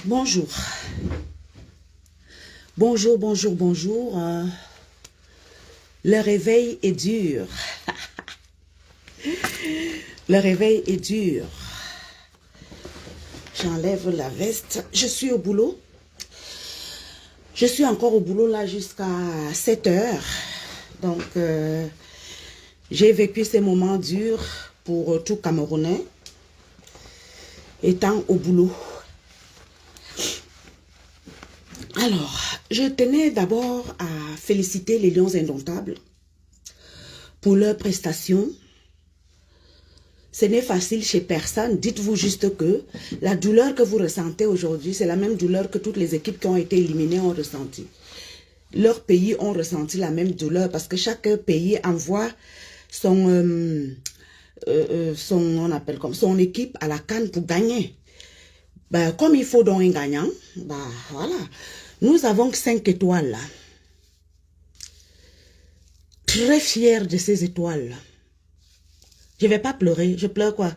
Bonjour. Bonjour, bonjour, bonjour. Le réveil est dur. Le réveil est dur. J'enlève la veste. Je suis au boulot. Je suis encore au boulot là jusqu'à 7 heures. Donc, j'ai vécu ces moments durs pour tout Camerounais étant au boulot. Alors, je tenais d'abord à féliciter les Lions Indomptables pour leurs prestations. Ce n'est facile chez personne. Dites-vous juste que la douleur que vous ressentez aujourd'hui, c'est la même douleur que toutes les équipes qui ont été éliminées ont ressenti. Leurs pays ont ressenti la même douleur parce que chaque pays envoie son équipe à la CAN pour gagner. Ben, comme il faut donc un gagnant, ben, voilà. Nous avons 5 étoiles là. Très fiers de ces étoiles. Je ne vais pas pleurer. Je pleure quoi?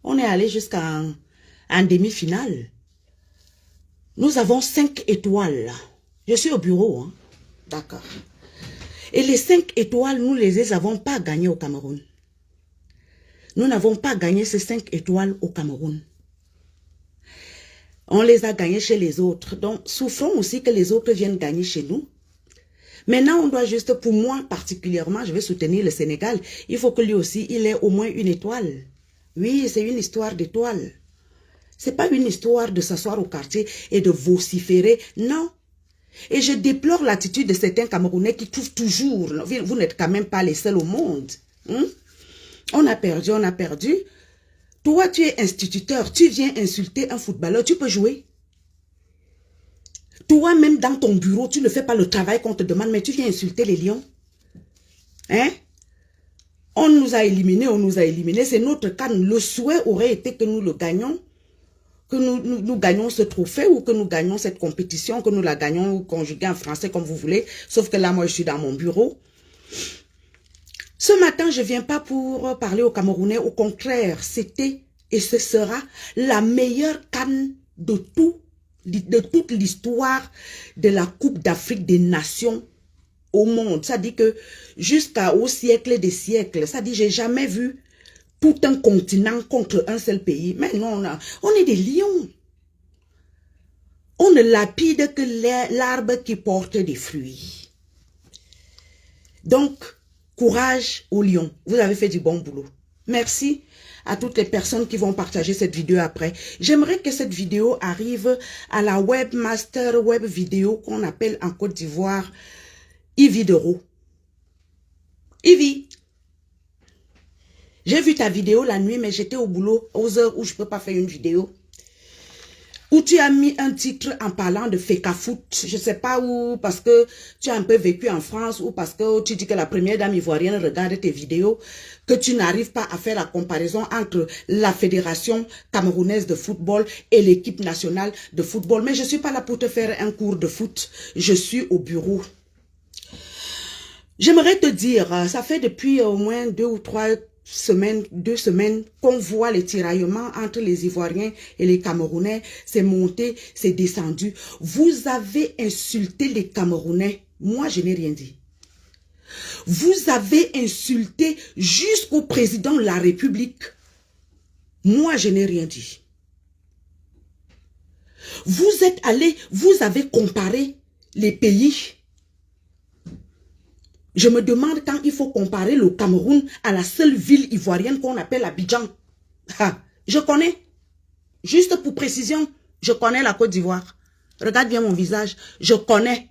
On est allé jusqu'en demi-finale. Nous avons 5 étoiles là. Je suis au bureau. Hein? D'accord. Et les 5 étoiles, nous ne les avons pas gagnées au Cameroun. Nous n'avons pas gagné ces 5 étoiles au Cameroun. On les a gagnés chez les autres. Donc, souffrons aussi que les autres viennent gagner chez nous. Maintenant, on doit juste, pour moi particulièrement, je vais soutenir le Sénégal. Il faut que lui aussi, il ait au moins une étoile. Oui, c'est une histoire d'étoile. C'est pas une histoire de s'asseoir au quartier et de vociférer. Non. Et je déplore l'attitude de certains Camerounais qui trouvent toujours, vous n'êtes quand même pas les seuls au monde. On a perdu, on a perdu. Toi, tu es instituteur, tu viens insulter un footballeur, tu peux jouer. Toi-même, dans ton bureau, tu ne fais pas le travail qu'on te demande, mais tu viens insulter les lions. Hein? On nous a éliminés, c'est notre cas. Le souhait aurait été que nous le gagnions, que nous gagnions ce trophée ou que nous gagnions cette compétition, que nous la gagnions conjuguée en français comme vous voulez. Sauf que là, moi, je suis dans mon bureau. Ce matin, je ne viens pas pour parler aux Camerounais. Au contraire, c'était et ce sera la meilleure CAN de toute l'histoire de la Coupe d'Afrique des Nations au monde. Ça dit que jusqu'au siècle des siècles, ça dit j'ai jamais vu tout un continent contre un seul pays. Mais non, on est des lions. On ne lapide que l'arbre qui porte des fruits. Donc, courage aux lions. Vous avez fait du bon boulot. Merci à toutes les personnes qui vont partager cette vidéo après. J'aimerais que cette vidéo arrive à la webmaster web vidéo qu'on appelle en Côte d'Ivoire Ivy Dero. Ivy, j'ai vu ta vidéo la nuit, mais j'étais au boulot aux heures où je ne peux pas faire une vidéo. Où tu as mis un titre en parlant de Fecafoot, je ne sais pas où, parce que tu as un peu vécu en France, ou parce que tu dis que la première dame ivoirienne regarde tes vidéos, que tu n'arrives pas à faire la comparaison entre la Fédération camerounaise de football et l'équipe nationale de football. Mais je ne suis pas là pour te faire un cours de foot, je suis au bureau. J'aimerais te dire, ça fait depuis au moins 2 semaines qu'on voit les tiraillements entre les Ivoiriens et les Camerounais. C'est monté, c'est descendu. Vous avez insulté les Camerounais. Moi, je n'ai rien dit. Vous avez insulté jusqu'au président de la République. Moi, je n'ai rien dit. Vous êtes allé, vous avez comparé les pays. Je me demande quand il faut comparer le Cameroun à la seule ville ivoirienne qu'on appelle Abidjan. Ah, je connais. Juste pour précision, je connais la Côte d'Ivoire. Regarde bien mon visage. Je connais.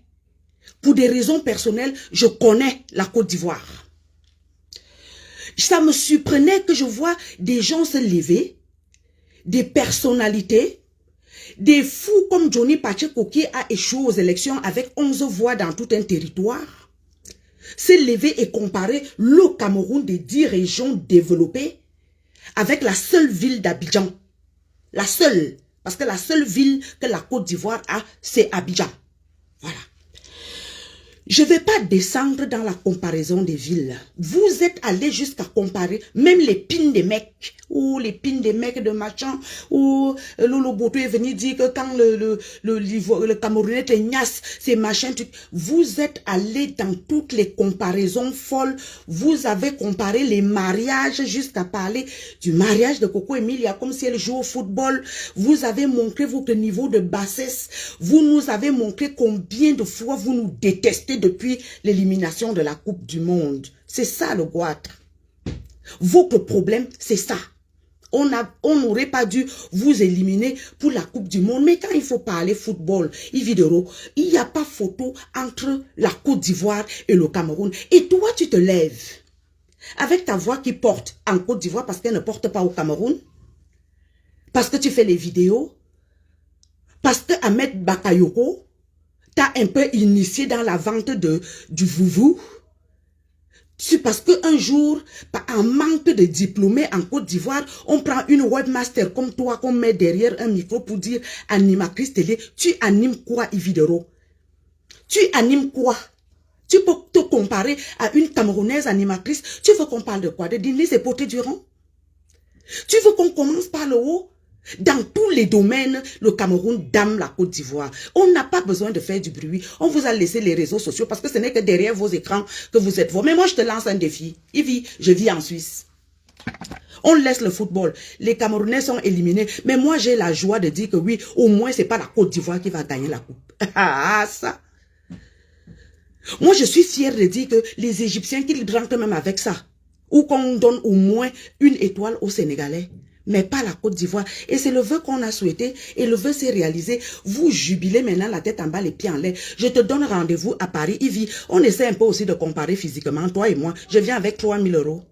Pour des raisons personnelles, je connais la Côte d'Ivoire. Ça me surprenait que je vois des gens se lever, des personnalités, des fous comme Johnny Pacheco qui a échoué aux élections avec 11 voix dans tout un territoire. Se lever et comparer le Cameroun des 10 régions développées avec la seule ville d'Abidjan. La seule. Parce que la seule ville que la Côte d'Ivoire a, c'est Abidjan. Voilà. Je ne vais pas descendre dans la comparaison des villes. Vous êtes allés jusqu'à comparer même les pins des mecs, ou les pins des mecs de machin, ou Lolo Boto est venu dire que quand le Camerounais te gnasse, c'est machin. Vous êtes allés dans toutes les comparaisons folles. Vous avez comparé les mariages jusqu'à parler du mariage de Coco Emilia comme si elle joue au football. Vous avez montré votre niveau de bassesse. Vous nous avez montré combien de fois vous nous détestez depuis l'élimination de la Coupe du Monde. C'est ça le goitre. Votre problème, c'est ça. On n'aurait pas dû vous éliminer pour la Coupe du Monde. Mais quand il faut parler football, Ividoro, il n'y a pas photo entre la Côte d'Ivoire et le Cameroun. Et toi, tu te lèves avec ta voix qui porte en Côte d'Ivoire parce qu'elle ne porte pas au Cameroun. Parce que tu fais les vidéos. Parce que Ahmed Bakayoko t'a un peu initié dans la vente du vouvou. C'est parce qu'un jour, par un manque de diplômés en Côte d'Ivoire, on prend une webmaster comme toi qu'on met derrière un micro pour dire animatrice télé. Tu animes quoi, Ividoro? Tu animes quoi? Tu peux te comparer à une Camerounaise animatrice. Tu veux qu'on parle de quoi? De Denise et Poté Durand? Tu veux qu'on commence par le haut? Dans tous les domaines, le Cameroun dame la Côte d'Ivoire. On n'a pas besoin de faire du bruit. On vous a laissé les réseaux sociaux parce que ce n'est que derrière vos écrans que vous êtes vous. Mais moi, je te lance un défi. Ivy, je vis en Suisse. On laisse le football. Les Camerounais sont éliminés. Mais moi, j'ai la joie de dire que oui, au moins, c'est pas la Côte d'Ivoire qui va gagner la coupe. Ah, ça. Moi, je suis fière de dire que les Égyptiens qui rentrent même avec ça, ou qu'on donne au moins une étoile aux Sénégalais, mais pas la Côte d'Ivoire. Et c'est le vœu qu'on a souhaité, et le vœu s'est réalisé. Vous jubilez maintenant la tête en bas, les pieds en l'air. Je te donne rendez-vous à Paris, Ivy. On essaie un peu aussi de comparer physiquement, toi et moi. Je viens avec 3 000 €.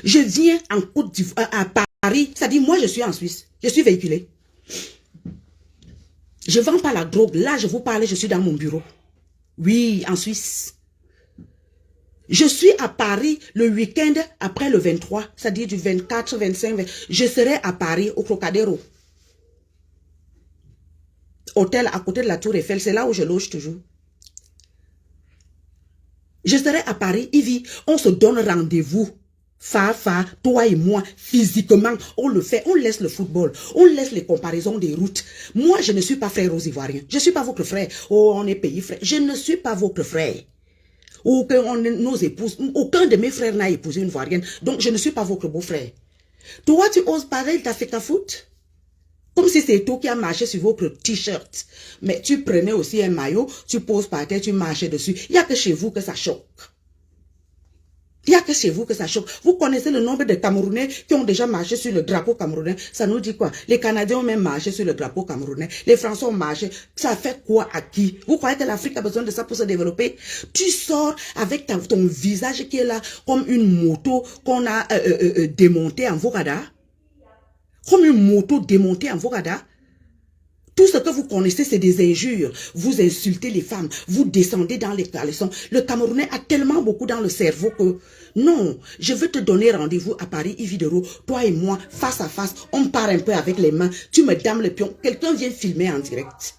Je viens en Côte d'Ivoire, à Paris. Ça dit, moi, je suis en Suisse. Je suis véhiculée. Je ne vends pas la drogue. Là, je vous parle, je suis dans mon bureau. Oui, en Suisse. Je suis à Paris le week-end après le 23, c'est-à-dire du 24, 25, 20. Je serai à Paris, au Trocadéro. Hôtel à côté de la Tour Eiffel, c'est là où je loge toujours. Je serai à Paris, Ivy, on se donne rendez-vous. Fafa, toi et moi, physiquement, on le fait, on laisse le football, on laisse les comparaisons des routes. Moi, je ne suis pas frère aux Ivoiriens. Je ne suis pas votre frère. Oh, on est pays frère. Je ne suis pas votre frère. Ou que nos épouses, aucun de mes frères n'a épousé une Ivoirienne. Donc, je ne suis pas votre beau-frère. Toi, tu oses parler, t'as fait ta faute. Comme si c'est toi qui as marché sur votre t-shirt. Mais tu prenais aussi un maillot, tu poses par terre, tu marchais dessus. Il n'y a que chez vous que ça choque. Il n'y a que chez vous que ça choque. Vous connaissez le nombre de Camerounais qui ont déjà marché sur le drapeau camerounais. Ça nous dit quoi? Les Canadiens ont même marché sur le drapeau camerounais. Les Français ont marché. Ça fait quoi à qui? Vous croyez que l'Afrique a besoin de ça pour se développer? Tu sors avec ton visage qui est là comme une moto qu'on a démontée en Vorada. Comme une moto démontée en Vorada. Tout ce que vous connaissez, c'est des injures. Vous insultez les femmes. Vous descendez dans les caleçons. Le Camerounais a tellement beaucoup dans le cerveau que... Non, je veux te donner rendez-vous à Paris, Ividoro. Toi et moi, face à face, on part un peu avec les mains. Tu me dames le pion. Quelqu'un vient filmer en direct.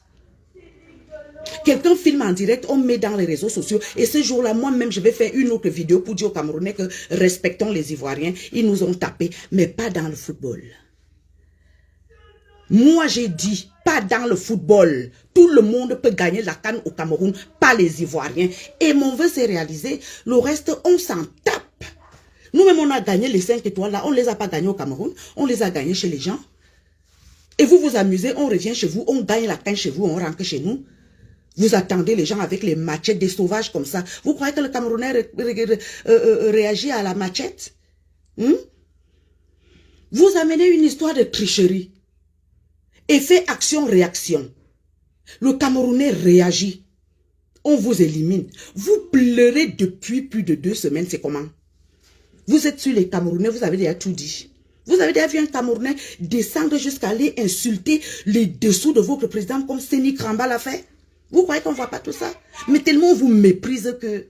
Quelqu'un filme en direct, on met dans les réseaux sociaux. Et ce jour-là, moi-même, je vais faire une autre vidéo pour dire aux Camerounais que respectons les Ivoiriens. Ils nous ont tapés, mais pas dans le football. Moi, j'ai dit, pas dans le football. Tout le monde peut gagner la CAN au Cameroun, pas les Ivoiriens. Et mon vœu s'est réalisé. Le reste, on s'en tape. Nous-mêmes, on a gagné les 5 étoiles là. On ne les a pas gagnés au Cameroun. On les a gagnés chez les gens. Et vous vous amusez, on revient chez vous, on gagne la CAN chez vous, on rentre chez nous. Vous attendez les gens avec les machettes, des sauvages comme ça. Vous croyez que le Camerounais réagit à la machette? Vous amenez une histoire de tricherie. Effet action-réaction. Le Camerounais réagit. On vous élimine. Vous pleurez depuis plus de 2 semaines. C'est comment? Vous êtes sur les Camerounais, vous avez déjà tout dit. Vous avez déjà vu un Camerounais descendre jusqu'à aller insulter les dessous de votre président comme Séni Kramba l'a fait? Vous croyez qu'on ne voit pas tout ça? Mais tellement on vous méprise que...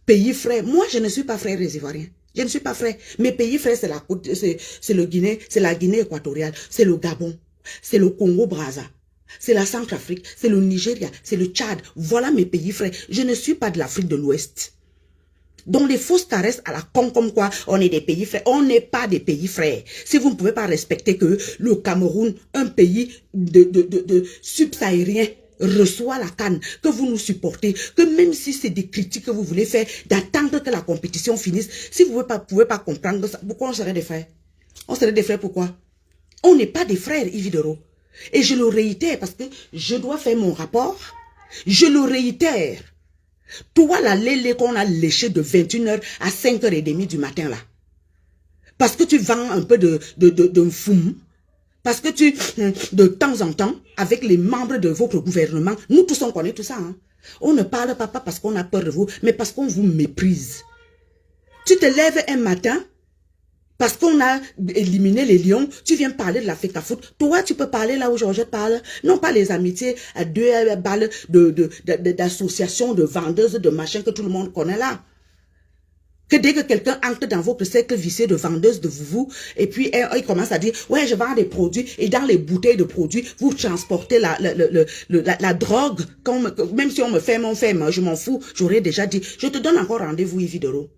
Pays frère. Moi, je ne suis pas frère des Ivoiriens. Je ne suis pas frère. Mes pays frères, c'est la côte, c'est le Guinée, c'est la Guinée équatoriale, c'est le Gabon, c'est le Congo-Brazza, c'est la Centrafrique, c'est le Nigeria, c'est le Tchad. Voilà mes pays frères. Je ne suis pas de l'Afrique de l'Ouest. Donc les fausses caresses à la con comme quoi on est des pays frères. On n'est pas des pays frères. Si vous ne pouvez pas respecter que le Cameroun, un pays de subsahérien, reçoit la canne, que vous nous supportez, que même si c'est des critiques que vous voulez faire, d'attendre que la compétition finisse, si vous ne pouvez pas comprendre ça, pourquoi on serait des frères? On serait des frères pourquoi? On n'est pas des frères, Yves Dero. Et je le réitère parce que je dois faire mon rapport. Je le réitère. Toi, la lélé qu'on a léché de 21h à 5h30 du matin, là. Parce que tu vends un peu de foum. Parce que tu, de temps en temps, avec les membres de votre gouvernement, nous tous on connaît tout ça. Hein? On ne parle pas parce qu'on a peur de vous, mais parce qu'on vous méprise. Tu te lèves un matin, parce qu'on a éliminé les lions, tu viens parler de la FECAFOOT. Toi, tu peux parler là où Georgette parle. Non pas les amitiés à 2 balles d'associations de vendeuses de machins que tout le monde connaît là. Que dès que quelqu'un entre dans votre cercle vicieux de vendeuses de vous, et puis il commence à dire, ouais, je vends des produits, et dans les bouteilles de produits, vous transportez la drogue, même si on me fait, je m'en fous, j'aurais déjà dit, je te donne encore rendez-vous, Yves Dero.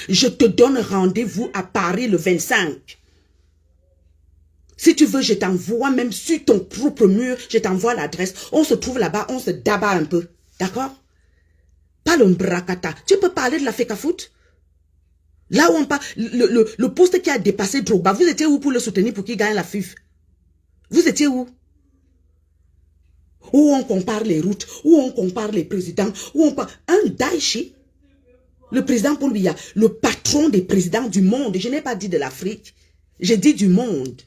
Je te donne rendez-vous à Paris le 25. Si tu veux, je t'envoie même sur ton propre mur, je t'envoie l'adresse. On se trouve là-bas, on se débat un peu. D'accord? Pas le bracata. Tu peux parler de la FECAFOOT? Là où on parle, le poste qui a dépassé Drogba, vous étiez où pour le soutenir pour qu'il gagne la FIF? Vous étiez où? Où on compare les routes, où on compare les présidents, où on parle... Un Daichi, le président Paul Biya, le patron des présidents du monde, je n'ai pas dit de l'Afrique, j'ai dit du monde.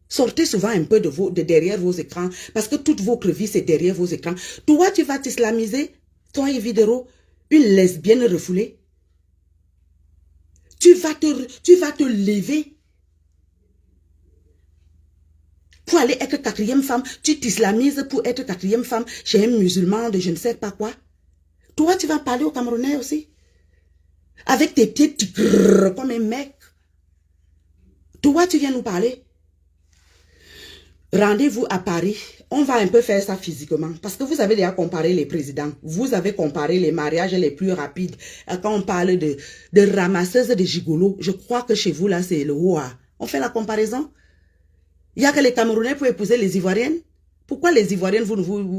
Sortez souvent un peu de derrière vos écrans, parce que toute votre vie, c'est derrière vos écrans. Toi, tu vas t'islamiser, toi, Yves Dero, une lesbienne refoulée. Tu vas te lever pour aller être 4e femme. Tu t'islamises pour être 4e femme chez un musulman de je ne sais pas quoi. Toi, tu vas parler aux Camerounais aussi. Avec tes pieds, tu grrr comme un mec. Toi, tu viens nous parler. Rendez-vous à Paris. On va un peu faire ça physiquement. Parce que vous avez déjà comparé les présidents. Vous avez comparé les mariages les plus rapides. Quand on parle de ramasseuses de gigolos, je crois que chez vous, là, c'est le Hoa. On fait la comparaison. Il n'y a que les Camerounais pour épouser les Ivoiriennes. Pourquoi les Ivoiriennes,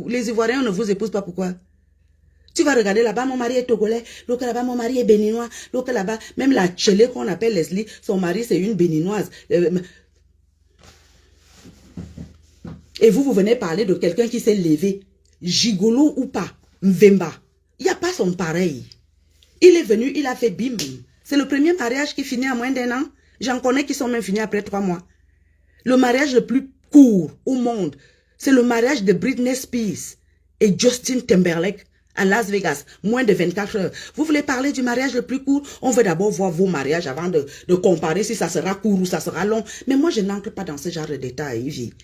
les Ivoiriens ne vous épousent pas? Pourquoi? Tu vas regarder là-bas, mon mari est togolais. L'autre là-bas, mon mari est béninois. L'autre là-bas, même la tchelé qu'on appelle Leslie, son mari, c'est une béninoise. Et vous venez parler de quelqu'un qui s'est levé, gigolo ou pas, Mvemba. Il n'y a pas son pareil. Il est venu, il a fait bim. C'est le premier mariage qui finit en moins d'1 an. J'en connais qui sont même finis après 3 mois. Le mariage le plus court au monde, c'est le mariage de Britney Spears et Justin Timberlake à Las Vegas, moins de 24 heures. Vous voulez parler du mariage le plus court? On veut d'abord voir vos mariages avant de comparer si ça sera court ou ça sera long. Mais moi, je n'entre pas dans ce genre de détails, Yves.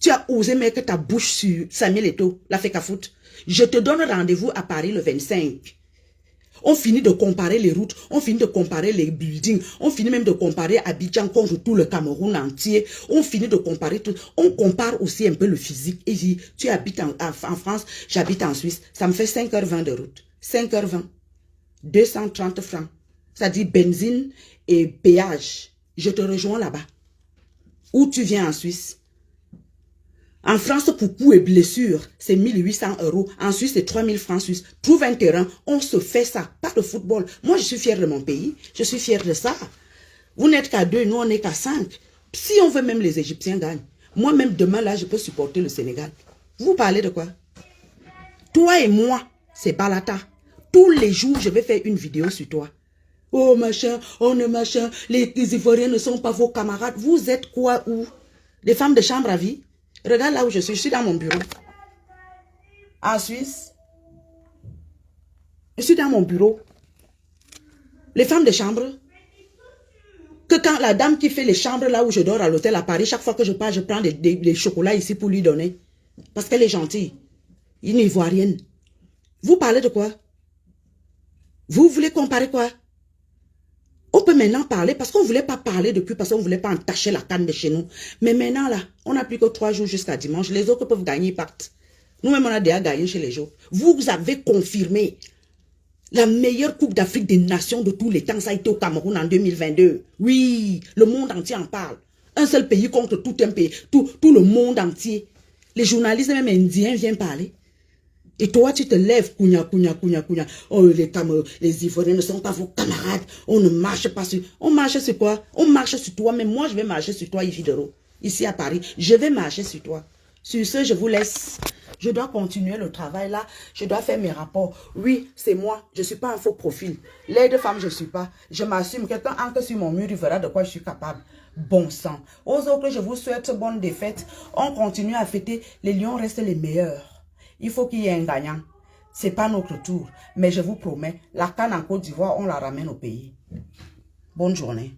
Tu as osé mettre ta bouche sur Samuel Eto'o, la FECAFOOT. Je te donne rendez-vous à Paris le 25. On finit de comparer les routes, on finit de comparer les buildings, on finit même de comparer Abidjan contre tout le Cameroun entier. On finit de comparer tout. On compare aussi un peu le physique. Et dit, tu habites en France, j'habite en Suisse. Ça me fait 5h20 de route. 5h20. 230 francs. Ça dit benzine et péage. Je te rejoins là-bas. Où tu viens en Suisse? En France, pour coups et blessures, c'est 1800 €. En Suisse, c'est 3000 francs suisses. Trouve un terrain, on se fait ça. Pas de football. Moi, je suis fière de mon pays. Je suis fière de ça. Vous n'êtes qu'à 2, nous, on n'est qu'à 5. Si on veut, même les Égyptiens gagnent. Moi, même demain, là, je peux supporter le Sénégal. Vous parlez de quoi? Toi et moi, c'est Balata. Tous les jours, je vais faire une vidéo sur toi. Oh, machin, on est machin. Les Ivoiriens ne sont pas vos camarades. Vous êtes quoi, où? Des femmes de chambre à vie? Regarde là où je suis dans mon bureau. En Suisse. Je suis dans mon bureau. Les femmes de chambre. Que quand la dame qui fait les chambres là où je dors à l'hôtel à Paris, chaque fois que je pars, je prends des chocolats ici pour lui donner. Parce qu'elle est gentille. Une Ivoirienne. Vous parlez de quoi? Vous voulez comparer quoi? On peut maintenant parler parce qu'on ne voulait pas parler depuis, parce qu'on ne voulait pas entacher la canne de chez nous. Mais maintenant, là, on n'a plus que 3 jours jusqu'à dimanche. Les autres peuvent gagner, ils partent. Nous-mêmes, on a déjà gagné chez les autres. Vous avez confirmé la meilleure Coupe d'Afrique des Nations de tous les temps. Ça a été au Cameroun en 2022. Oui, le monde entier en parle. Un seul pays contre tout un pays, tout le monde entier. Les journalistes, même indiens, viennent parler. Et toi, tu te lèves, kounya. Oh, les Ivoiriens ne sont pas vos camarades. On ne marche pas sur... On marche sur quoi? On marche sur toi, mais moi, je vais marcher sur toi, Ifidoro. Ici à Paris, je vais marcher sur toi. Sur ce, je vous laisse. Je dois continuer le travail là. Je dois faire mes rapports. Oui, c'est moi. Je ne suis pas un faux profil. Les deux femmes, je ne suis pas. Je m'assume. Quelqu'un entre sur mon mur, il verra de quoi je suis capable. Bon sang. Aux autres, je vous souhaite bonne défaite. On continue à fêter. Les lions restent les meilleurs. Il faut qu'il y ait un gagnant. Ce n'est pas notre tour. Mais je vous promets, la canne en Côte d'Ivoire, on la ramène au pays. Bonne journée.